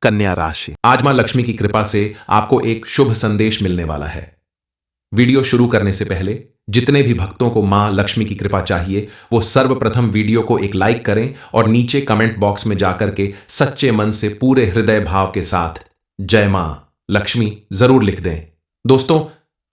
कन्या राशि। आज मां लक्ष्मी की कृपा से आपको एक शुभ संदेश मिलने वाला है। वीडियो शुरू करने से पहले जितने भी भक्तों को मां लक्ष्मी की कृपा चाहिए वो सर्वप्रथम वीडियो को एक लाइक करें और नीचे कमेंट बॉक्स में जाकर के सच्चे मन से पूरे हृदय भाव के साथ जय मां लक्ष्मी जरूर लिख दें। दोस्तों,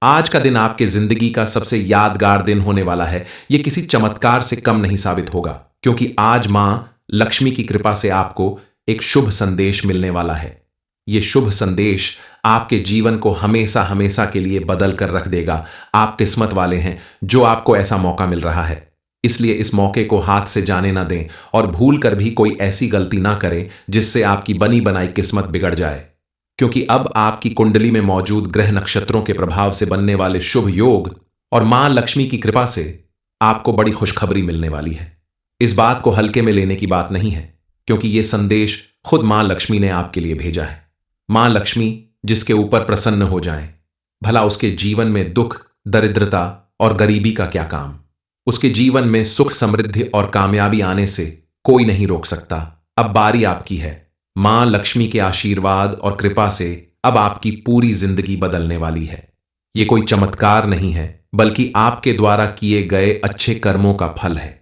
आज का दिन आपके जिंदगी का सबसे यादगार दिन होने वाला है। यह किसी चमत्कार से कम नहीं साबित होगा, क्योंकि आज मां लक्ष्मी की कृपा से आपको एक शुभ संदेश मिलने वाला है। यह शुभ संदेश आपके जीवन को हमेशा हमेशा के लिए बदल कर रख देगा। आप किस्मत वाले हैं जो आपको ऐसा मौका मिल रहा है, इसलिए इस मौके को हाथ से जाने ना दें और भूल कर भी कोई ऐसी गलती ना करें जिससे आपकी बनी बनाई किस्मत बिगड़ जाए। क्योंकि अब आपकी कुंडली में मौजूद ग्रह नक्षत्रों के प्रभाव से बनने वाले शुभ योग और मां लक्ष्मी की कृपा से आपको बड़ी खुशखबरी मिलने वाली है। इस बात को हल्के में लेने की बात नहीं है, क्योंकि यह संदेश खुद मां लक्ष्मी ने आपके लिए भेजा है। मां लक्ष्मी जिसके ऊपर प्रसन्न हो जाएं, भला उसके जीवन में दुख, दरिद्रता और गरीबी का क्या काम। उसके जीवन में सुख, समृद्धि और कामयाबी आने से कोई नहीं रोक सकता। अब बारी आपकी है। मां लक्ष्मी के आशीर्वाद और कृपा से अब आपकी पूरी जिंदगी बदलने वाली है। यह कोई चमत्कार नहीं है, बल्कि आपके द्वारा किए गए अच्छे कर्मों का फल है।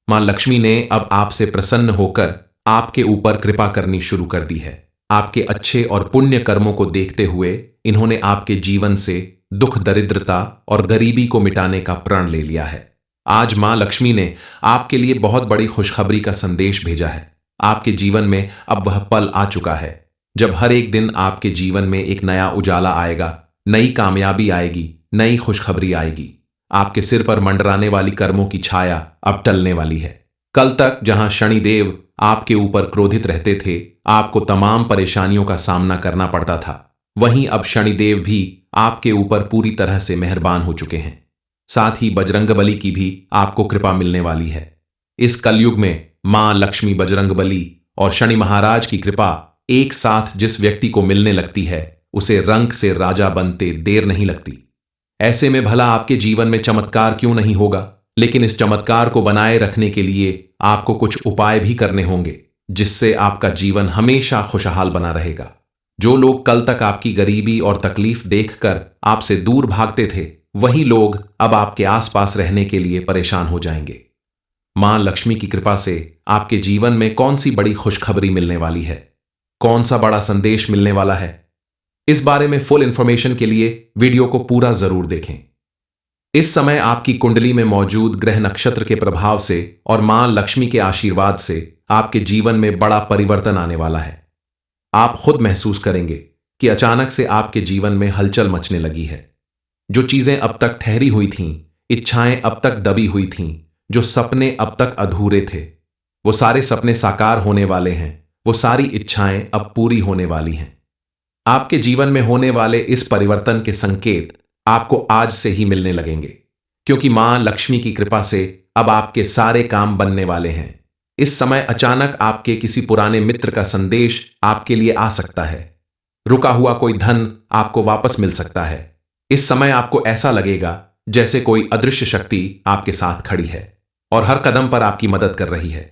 मां लक्ष्मी ने अब आपसे प्रसन्न होकर आपके ऊपर कृपा करनी शुरू कर दी है। आपके अच्छे और पुण्य कर्मों को देखते हुए इन्होंने आपके जीवन से दुख, दरिद्रता और गरीबी को मिटाने का प्रण ले लिया है। आज मां लक्ष्मी ने आपके लिए बहुत बड़ी खुशखबरी का संदेश भेजा है। आपके जीवन में अब वह पल आ चुका है जब हर एक दिन आपके जीवन में एक नया उजाला आएगा, नई कामयाबी आएगी, नई खुशखबरी आएगी। आपके सिर पर मंडराने वाली कर्मों की छाया अब टलने वाली है। कल तक जहां शनिदेव आपके ऊपर क्रोधित रहते थे, आपको तमाम परेशानियों का सामना करना पड़ता था, वहीं अब शनिदेव भी आपके ऊपर पूरी तरह से मेहरबान हो चुके हैं। साथ ही बजरंगबली की भी आपको कृपा मिलने वाली है। इस कलयुग में मां लक्ष्मी, बजरंगबली और शनि महाराज की कृपा एक साथ जिस व्यक्ति को मिलने लगती है, उसे रंक से राजा बनते देर नहीं लगती। ऐसे में भला आपके जीवन में चमत्कार क्यों नहीं होगा, लेकिन इस चमत्कार को बनाए रखने के लिए आपको कुछ उपाय भी करने होंगे, जिससे आपका जीवन हमेशा खुशहाल बना रहेगा। जो लोग कल तक आपकी गरीबी और तकलीफ देखकर आपसे दूर भागते थे, वही लोग अब आपके आसपास रहने के लिए परेशान हो जाएंगे। मां लक्ष्मी की कृपा से आपके जीवन में कौन सी बड़ी खुशखबरी मिलने वाली है, कौन सा बड़ा संदेश मिलने वाला है, इस बारे में फुल इंफॉर्मेशन के लिए वीडियो को पूरा जरूर देखें। इस समय आपकी कुंडली में मौजूद ग्रह नक्षत्र के प्रभाव से और मां लक्ष्मी के आशीर्वाद से आपके जीवन में बड़ा परिवर्तन आने वाला है। आप खुद महसूस करेंगे कि अचानक से आपके जीवन में हलचल मचने लगी है। जो चीजें अब तक ठहरी हुई थीं, इच्छाएं अब तक दबी हुई थीं, जो सपने अब तक अधूरे थे, वो सारे सपने साकार होने वाले हैं। वो सारी इच्छाएं अब पूरी होने वाली हैं। आपके जीवन में होने वाले इस परिवर्तन के संकेत आपको आज से ही मिलने लगेंगे, क्योंकि मां लक्ष्मी की कृपा से अब आपके सारे काम बनने वाले हैं। इस समय अचानक आपके किसी पुराने मित्र का संदेश आपके लिए आ सकता है। रुका हुआ कोई धन आपको वापस मिल सकता है। इस समय आपको ऐसा लगेगा जैसे कोई अदृश्य शक्ति आपके साथ खड़ी है और हर कदम पर आपकी मदद कर रही है,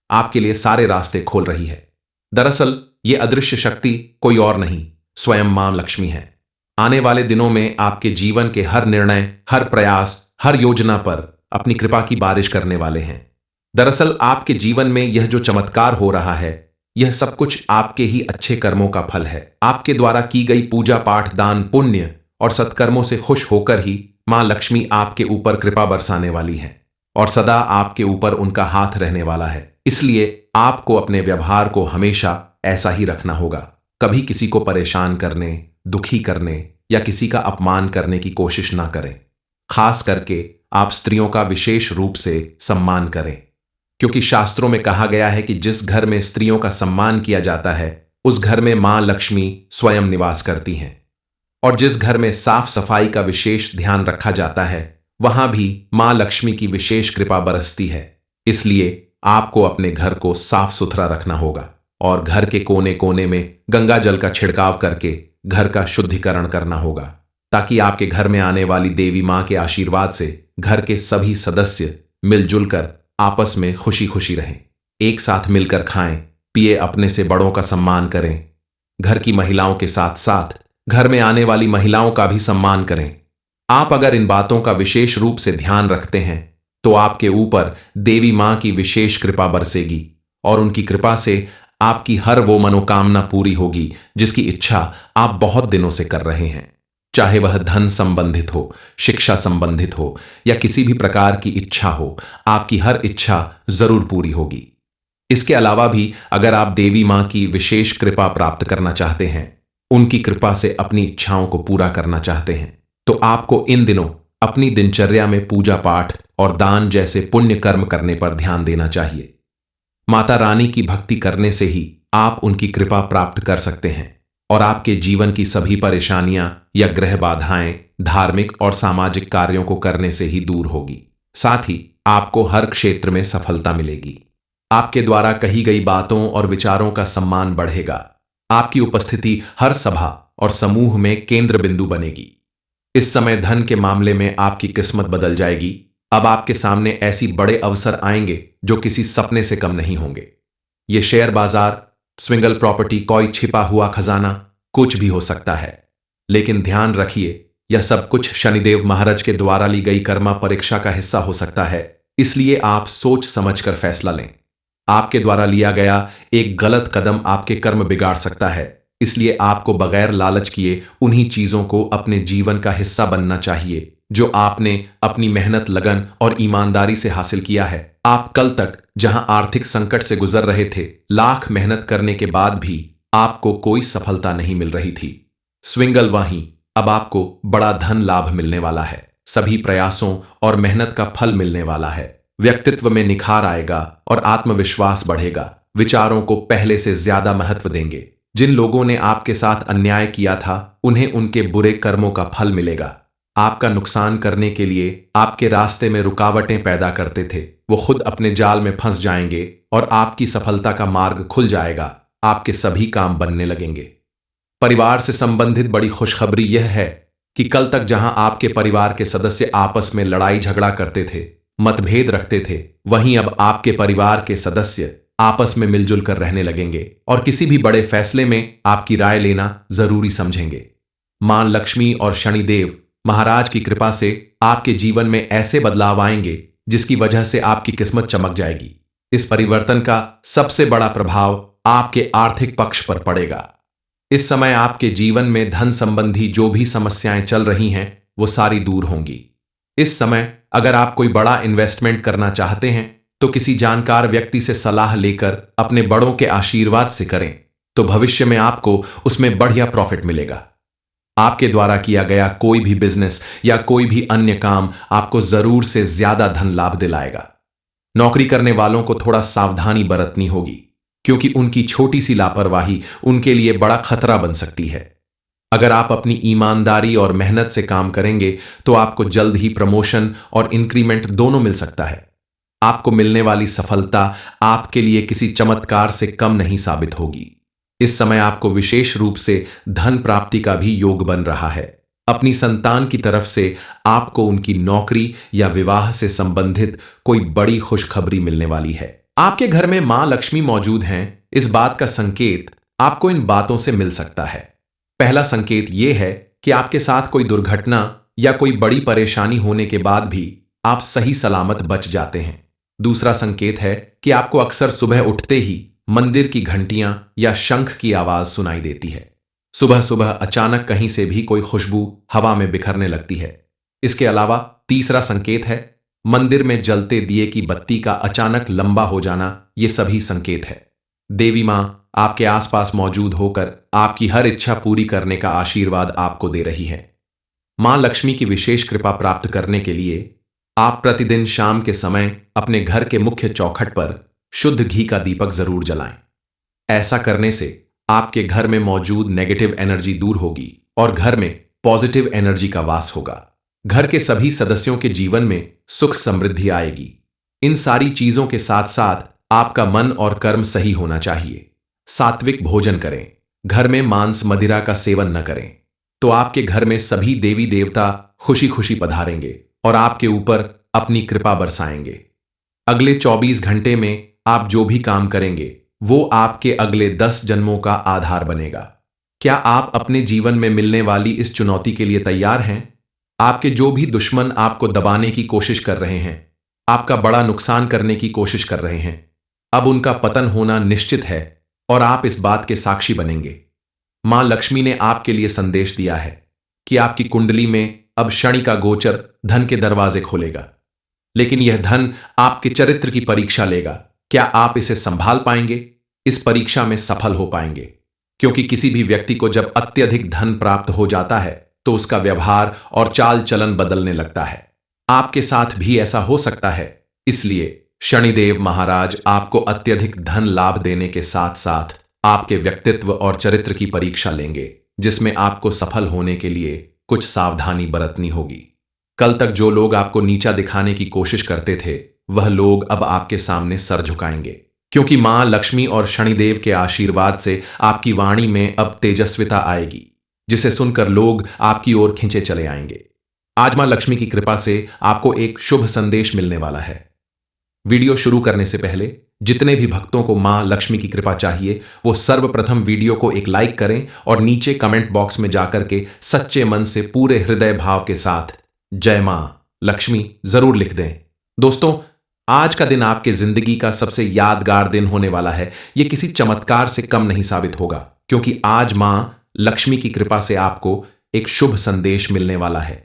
आपके लिए सारे रास्ते खोल रही है। दरअसल ये अदृश्य शक्ति कोई और नहीं, स्वयं मां लक्ष्मी है। आने वाले दिनों में आपके जीवन के हर निर्णय, हर प्रयास, हर योजना पर अपनी कृपा की बारिश करने वाले हैं। दरअसल आपके जीवन में यह जो चमत्कार हो रहा है, यह सब कुछ आपके ही अच्छे कर्मों का फल है। आपके द्वारा की गई पूजा पाठ, दान, पुण्य और सत्कर्मों से खुश होकर ही मां लक्ष्मी आपके ऊपर कृपा बरसाने वाली है और सदा आपके ऊपर उनका हाथ रहने वाला है। इसलिए आपको अपने व्यवहार को हमेशा ऐसा ही रखना होगा। कभी किसी को परेशान करने, दुखी करने या किसी का अपमान करने की कोशिश ना करें। खास करके आप स्त्रियों का विशेष रूप से सम्मान करें, क्योंकि शास्त्रों में कहा गया है कि जिस घर में स्त्रियों का सम्मान किया जाता है, उस घर में मां लक्ष्मी स्वयं निवास करती हैं। और जिस घर में साफ सफाई का विशेष ध्यान रखा जाता है, वहां भी मां लक्ष्मी की विशेष कृपा बरसती है। इसलिए आपको अपने घर को साफ सुथरा रखना होगा और घर के कोने कोने में गंगा जल का छिड़काव करके घर का शुद्धिकरण करना होगा, ताकि आपके घर में आने वाली देवी मां के आशीर्वाद से घर के सभी सदस्य मिलजुल कर आपस में खुशी खुशी रहें। एक साथ मिलकर खाएं, पिए, अपने से बड़ों का सम्मान करें घर की महिलाओं के साथ साथ घर में आने वाली महिलाओं का भी सम्मान करें। आप अगर इन बातों का विशेष रूप से ध्यान रखते हैं तो आपके ऊपर देवी मां की विशेष कृपा बरसेगी और उनकी कृपा से आपकी हर वो मनोकामना पूरी होगी जिसकी इच्छा आप बहुत दिनों से कर रहे हैं। चाहे वह धन संबंधित हो, शिक्षा संबंधित हो या किसी भी प्रकार की इच्छा हो, आपकी हर इच्छा जरूर पूरी होगी। इसके अलावा भी अगर आप देवी मां की विशेष कृपा प्राप्त करना चाहते हैं, उनकी कृपा से अपनी इच्छाओं को पूरा करना चाहते हैं, तो आपको इन दिनों अपनी दिनचर्या में पूजा पाठ और दान जैसे पुण्य कर्म करने पर ध्यान देना चाहिए। माता रानी की भक्ति करने से ही आप उनकी कृपा प्राप्त कर सकते हैं और आपके जीवन की सभी परेशानियां या ग्रह बाधाएं धार्मिक और सामाजिक कार्यों को करने से ही दूर होगी। साथ ही आपको हर क्षेत्र में सफलता मिलेगी। आपके द्वारा कही गई बातों और विचारों का सम्मान बढ़ेगा। आपकी उपस्थिति हर सभा और समूह में केंद्र बिंदु बनेगी। इस समय धन के मामले में आपकी किस्मत बदल जाएगी। अब आपके सामने ऐसी बड़े अवसर आएंगे जो किसी सपने से कम नहीं होंगे। ये शेयर बाजार, स्विंगल प्रॉपर्टी, कोई छिपा हुआ खजाना, कुछ भी हो सकता है। लेकिन ध्यान रखिए, यह सब कुछ शनिदेव महाराज के द्वारा ली गई कर्मा परीक्षा का हिस्सा हो सकता है। इसलिए आप सोच समझकर फैसला लें। आपके द्वारा लिया गया एक गलत कदम आपके कर्म बिगाड़ सकता है। इसलिए आपको बगैर लालच किए उन्हीं चीजों को अपने जीवन का हिस्सा बनना चाहिए जो आपने अपनी मेहनत, लगन और ईमानदारी से हासिल किया है। आप कल तक जहां आर्थिक संकट से गुजर रहे थे, लाख मेहनत करने के बाद भी आपको कोई सफलता नहीं मिल रही थी, स्विंगल वहीं अब आपको बड़ा धन लाभ मिलने वाला है। सभी प्रयासों और मेहनत का फल मिलने वाला है। व्यक्तित्व में निखार आएगा और आत्मविश्वास बढ़ेगा। विचारों को पहले से ज्यादा महत्व देंगे। जिन लोगों ने आपके साथ अन्याय किया था, उन्हें उनके बुरे कर्मों का फल मिलेगा। आपका नुकसान करने के लिए आपके रास्ते में रुकावटें पैदा करते थे, वो खुद अपने जाल में फंस जाएंगे और आपकी सफलता का मार्ग खुल जाएगा। आपके सभी काम बनने लगेंगे। परिवार से संबंधित बड़ी खुशखबरी यह है कि कल तक जहां आपके परिवार के सदस्य आपस में लड़ाई झगड़ा करते थे, मतभेद रखते थे, वहीं अब आपके परिवार के सदस्य आपस में मिलजुल कर रहने लगेंगे और किसी भी बड़े फैसले में आपकी राय लेना जरूरी समझेंगे। मां लक्ष्मी और शनिदेव महाराज की कृपा से आपके जीवन में ऐसे बदलाव आएंगे जिसकी वजह से आपकी किस्मत चमक जाएगी। इस परिवर्तन का सबसे बड़ा प्रभाव आपके आर्थिक पक्ष पर पड़ेगा। इस समय आपके जीवन में धन संबंधी जो भी समस्याएं चल रही हैं, वो सारी दूर होंगी। इस समय अगर आप कोई बड़ा इन्वेस्टमेंट करना चाहते हैं तो किसी जानकार व्यक्ति से सलाह लेकर अपने बड़ों के आशीर्वाद से करें, तो भविष्य में आपको उसमें बढ़िया प्रॉफिट मिलेगा। आपके द्वारा किया गया कोई भी बिजनेस या कोई भी अन्य काम आपको जरूर से ज्यादा धन लाभ दिलाएगा। नौकरी करने वालों को थोड़ा सावधानी बरतनी होगी, क्योंकि उनकी छोटी सी लापरवाही उनके लिए बड़ा खतरा बन सकती है। अगर आप अपनी ईमानदारी और मेहनत से काम करेंगे तो आपको जल्द ही प्रमोशन और इंक्रीमेंट दोनों मिल सकता है। आपको मिलने वाली सफलता आपके लिए किसी चमत्कार से कम नहीं साबित होगी। इस समय आपको विशेष रूप से धन प्राप्ति का भी योग बन रहा है। अपनी संतान की तरफ से आपको उनकी नौकरी या विवाह से संबंधित कोई बड़ी खुशखबरी मिलने वाली है। आपके घर में मां लक्ष्मी मौजूद हैं, इस बात का संकेत आपको इन बातों से मिल सकता है। पहला संकेत यह है कि आपके साथ कोई दुर्घटना या कोई बड़ी परेशानी होने के बाद भी आप सही सलामत बच जाते हैं। दूसरा संकेत है कि आपको अक्सर सुबह उठते ही मंदिर की घंटियां या शंख की आवाज सुनाई देती है। सुबह सुबह अचानक कहीं से भी कोई खुशबू हवा में बिखरने लगती है। इसके अलावा तीसरा संकेत है मंदिर में जलते दिए की बत्ती का अचानक लंबा हो जाना। ये सभी संकेत है देवी मां आपके आसपास मौजूद होकर आपकी हर इच्छा पूरी करने का आशीर्वाद आपको दे रही है। मां लक्ष्मी की विशेष कृपा प्राप्त करने के लिए आप प्रतिदिन शाम के समय अपने घर के मुख्य चौखट पर शुद्ध घी का दीपक जरूर जलाएं। ऐसा करने से आपके घर में मौजूद नेगेटिव एनर्जी दूर होगी और घर में पॉजिटिव एनर्जी का वास होगा। घर के सभी सदस्यों के जीवन में सुख समृद्धि आएगी। इन सारी चीजों के साथ साथ आपका मन और कर्म सही होना चाहिए। सात्विक भोजन करें, घर में मांस मदिरा का सेवन न करें, तो आपके घर में सभी देवी देवता खुशी खुशी पधारेंगे और आपके ऊपर अपनी कृपा बरसाएंगे। अगले 24 घंटे में आप जो भी काम करेंगे वो आपके अगले 10 जन्मों का आधार बनेगा। क्या आप अपने जीवन में मिलने वाली इस चुनौती के लिए तैयार हैं? आपके जो भी दुश्मन आपको दबाने की कोशिश कर रहे हैं, आपका बड़ा नुकसान करने की कोशिश कर रहे हैं, अब उनका पतन होना निश्चित है और आप इस बात के साक्षी बनेंगे। मां लक्ष्मी ने आपके लिए संदेश दिया है कि आपकी कुंडली में अब शनि का गोचर धन के दरवाजे खोलेगा, लेकिन यह धन आपके चरित्र की परीक्षा लेगा। क्या आप इसे संभाल पाएंगे? इस परीक्षा में सफल हो पाएंगे? क्योंकि किसी भी व्यक्ति को जब अत्यधिक धन प्राप्त हो जाता है तो उसका व्यवहार और चाल चलन बदलने लगता है। आपके साथ भी ऐसा हो सकता है। इसलिए शनिदेव महाराज आपको अत्यधिक धन लाभ देने के साथ साथ आपके व्यक्तित्व और चरित्र की परीक्षा लेंगे, जिसमें आपको सफल होने के लिए कुछ सावधानी बरतनी होगी। कल तक जो लोग आपको नीचा दिखाने की कोशिश करते थे, वह लोग अब आपके सामने सर झुकाएंगे, क्योंकि मां लक्ष्मी और शनिदेव के आशीर्वाद से आपकी वाणी में अब तेजस्विता आएगी, जिसे सुनकर लोग आपकी ओर खींचे चले आएंगे। आज मां लक्ष्मी की कृपा से आपको एक शुभ संदेश मिलने वाला है। वीडियो शुरू करने से पहले जितने भी भक्तों को मां लक्ष्मी की कृपा चाहिए, वो सर्वप्रथम वीडियो को एक लाइक करें और नीचे कमेंट बॉक्स में जाकर के सच्चे मन से पूरे हृदय भाव के साथ जय मां लक्ष्मी जरूर लिख दें। दोस्तों, आज का दिन आपके जिंदगी का सबसे यादगार दिन होने वाला है। यह किसी चमत्कार से कम नहीं साबित होगा, क्योंकि आज मां लक्ष्मी की कृपा से आपको एक शुभ संदेश मिलने वाला है।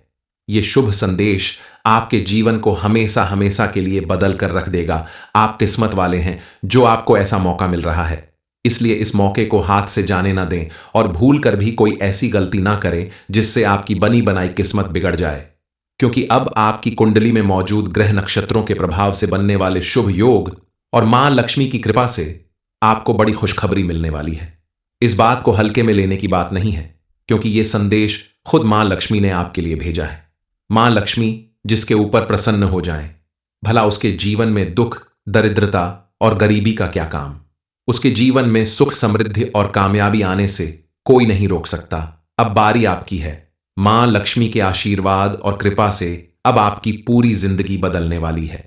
यह शुभ संदेश आपके जीवन को हमेशा हमेशा के लिए बदल कर रख देगा। आप किस्मत वाले हैं जो आपको ऐसा मौका मिल रहा है, इसलिए इस मौके को हाथ से जाने ना दें और भूल कर भी कोई ऐसी गलती ना करें जिससे आपकी बनी बनाई किस्मत बिगड़ जाए। क्योंकि अब आपकी कुंडली में मौजूद ग्रह नक्षत्रों के प्रभाव से बनने वाले शुभ योग और मां लक्ष्मी की कृपा से आपको बड़ी खुशखबरी मिलने वाली है। इस बात को हल्के में लेने की बात नहीं है, क्योंकि यह संदेश खुद मां लक्ष्मी ने आपके लिए भेजा है। मां लक्ष्मी जिसके ऊपर प्रसन्न हो जाएं, भला उसके जीवन में दुख, दरिद्रता और गरीबी का क्या काम। उसके जीवन में सुख, समृद्धि और कामयाबी आने से कोई नहीं रोक सकता। अब बारी आपकी है। मां लक्ष्मी के आशीर्वाद और कृपा से अब आपकी पूरी जिंदगी बदलने वाली है।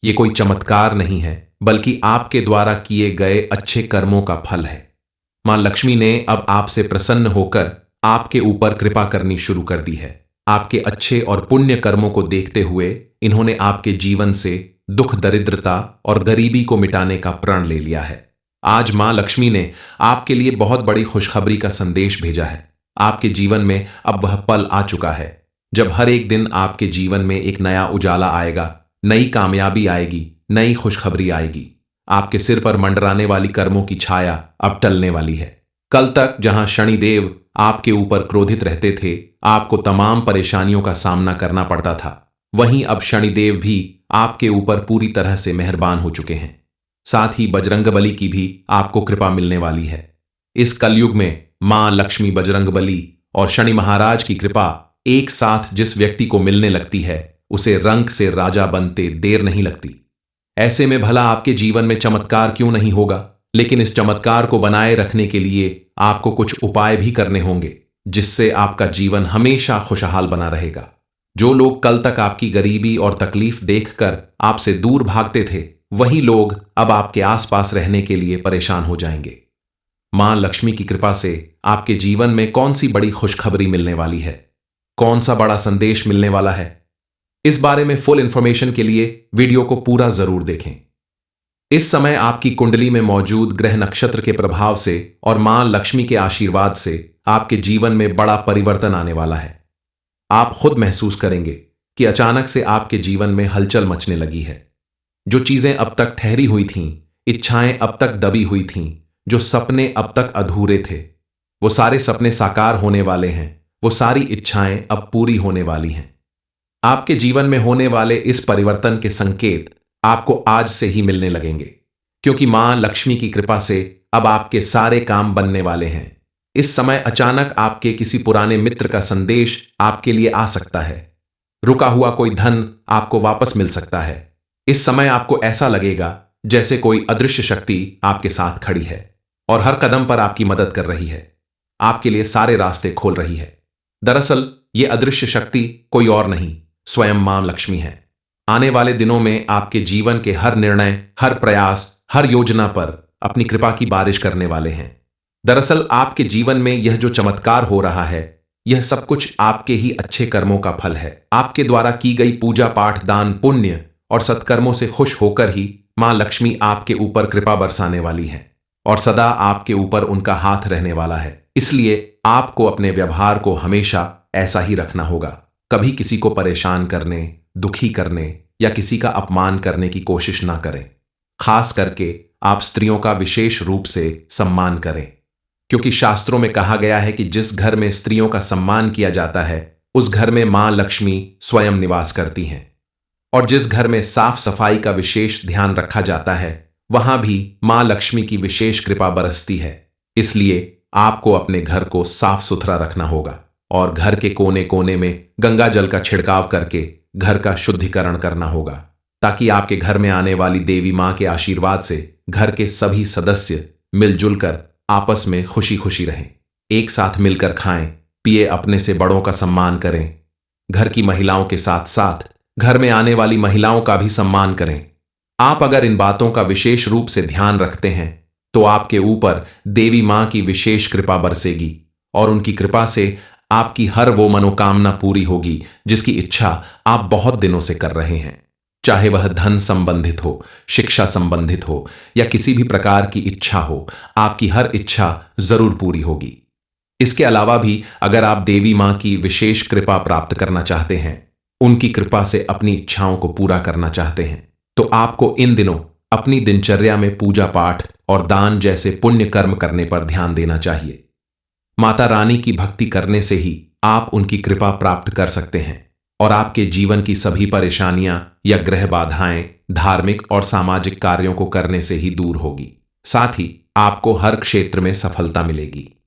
यह कोई चमत्कार नहीं है, बल्कि आपके द्वारा किए गए अच्छे कर्मों का फल है। मां लक्ष्मी ने अब आपसे प्रसन्न होकर आपके ऊपर कृपा करनी शुरू कर दी है। आपके अच्छे और पुण्य कर्मों को देखते हुए इन्होंने आपके जीवन से दुख, दरिद्रता और गरीबी को मिटाने का प्रण ले लिया है। आज मां लक्ष्मी ने आपके लिए बहुत बड़ी खुशखबरी का संदेश भेजा है। आपके जीवन में अब वह पल आ चुका है जब हर एक दिन आपके जीवन में एक नया उजाला आएगा, नई कामयाबी आएगी, नई खुशखबरी आएगी। आपके सिर पर मंडराने वाली कर्मों की छाया अब टलने वाली है। कल तक जहां शनिदेव आपके ऊपर क्रोधित रहते थे, आपको तमाम परेशानियों का सामना करना पड़ता था, वहीं अब शनिदेव भी आपके ऊपर पूरी तरह से मेहरबान हो चुके हैं। साथ ही बजरंगबली की भी आपको कृपा मिलने वाली है। इस कलयुग में मां लक्ष्मी, बजरंगबली और शनि महाराज की कृपा एक साथ जिस व्यक्ति को मिलने लगती है, उसे रंक से राजा बनते देर नहीं लगती। ऐसे में भला आपके जीवन में चमत्कार क्यों नहीं होगा, लेकिन इस चमत्कार को बनाए रखने के लिए आपको कुछ उपाय भी करने होंगे, जिससे आपका जीवन हमेशा खुशहाल बना रहेगा। जो लोग कल तक आपकी गरीबी और तकलीफ देखकर आपसे दूर भागते थे, वही लोग अब आपके आसपास रहने के लिए परेशान हो जाएंगे। मां लक्ष्मी की कृपा से आपके जीवन में कौन सी बड़ी खुशखबरी मिलने वाली है, कौन सा बड़ा संदेश मिलने वाला है, इस बारे में फुल इंफॉर्मेशन के लिए वीडियो को पूरा जरूर देखें। इस समय आपकी कुंडली में मौजूद ग्रह नक्षत्र के प्रभाव से और मां लक्ष्मी के आशीर्वाद से आपके जीवन में बड़ा परिवर्तन आने वाला है। आप खुद महसूस करेंगे कि अचानक से आपके जीवन में हलचल मचने लगी है। जो चीजें अब तक ठहरी हुई थीं, इच्छाएं अब तक दबी हुई थीं, जो सपने अब तक अधूरे थे, वो सारे सपने साकार होने वाले हैं। वो सारी इच्छाएं अब पूरी होने वाली हैं। आपके जीवन में होने वाले इस परिवर्तन के संकेत आपको आज से ही मिलने लगेंगे, क्योंकि मां लक्ष्मी की कृपा से अब आपके सारे काम बनने वाले हैं। इस समय अचानक आपके किसी पुराने मित्र का संदेश आपके लिए आ सकता है। रुका हुआ कोई धन आपको वापस मिल सकता है। इस समय आपको ऐसा लगेगा जैसे कोई अदृश्य शक्ति आपके साथ खड़ी है और हर कदम पर आपकी मदद कर रही है, आपके लिए सारे रास्ते खोल रही है। दरअसल ये अदृश्य शक्ति कोई और नहीं, स्वयं मां लक्ष्मी है। आने वाले दिनों में आपके जीवन के हर निर्णय, हर प्रयास, हर योजना पर अपनी कृपा की बारिश करने वाले हैं। दरअसल आपके जीवन में यह जो चमत्कार हो रहा है, यह सब कुछ आपके ही अच्छे कर्मों का फल है। आपके द्वारा की गई पूजा पाठ, दान, पुण्य और सत्कर्मों से खुश होकर ही मां लक्ष्मी आपके ऊपर कृपा बरसाने वाली है और सदा आपके ऊपर उनका हाथ रहने वाला है। इसलिए आपको अपने व्यवहार को हमेशा ऐसा ही रखना होगा। कभी किसी को परेशान करने, दुखी करने या किसी का अपमान करने की कोशिश ना करें। खास करके आप स्त्रियों का विशेष रूप से सम्मान करें, क्योंकि शास्त्रों में कहा गया है कि जिस घर में स्त्रियों का सम्मान किया जाता है उस घर में मां लक्ष्मी स्वयं निवास करती हैं। और जिस घर में साफ सफाई का विशेष ध्यान रखा जाता है वहां भी मां लक्ष्मी की विशेष कृपा बरसती है। इसलिए आपको अपने घर को साफ सुथरा रखना होगा और घर के कोने कोने में गंगा जल का छिड़काव करके घर का शुद्धिकरण करना होगा, ताकि आपके घर में आने वाली देवी मां के आशीर्वाद से घर के सभी सदस्य मिलजुल कर आपस में खुशी खुशी रहें। एक साथ मिलकर खाएं पिए, अपने से बड़ों का सम्मान करें। घर की महिलाओं के साथ साथ घर में आने वाली महिलाओं का भी सम्मान करें। आप अगर इन बातों का विशेष रूप से ध्यान रखते हैं तो आपके ऊपर देवी मां की विशेष कृपा बरसेगी और उनकी कृपा से आपकी हर वो मनोकामना पूरी होगी जिसकी इच्छा आप बहुत दिनों से कर रहे हैं। चाहे वह धन संबंधित हो, शिक्षा संबंधित हो या किसी भी प्रकार की इच्छा हो, आपकी हर इच्छा जरूर पूरी होगी। इसके अलावा भी अगर आप देवी मां की विशेष कृपा प्राप्त करना चाहते हैं, उनकी कृपा से अपनी इच्छाओं को पूरा करना चाहते हैं, तो आपको इन दिनों अपनी दिनचर्या में पूजा पाठ और दान जैसे पुण्य कर्म करने पर ध्यान देना चाहिए। माता रानी की भक्ति करने से ही आप उनकी कृपा प्राप्त कर सकते हैं और आपके जीवन की सभी परेशानियां या ग्रह बाधाएं धार्मिक और सामाजिक कार्यों को करने से ही दूर होगी। साथ ही आपको हर क्षेत्र में सफलता मिलेगी।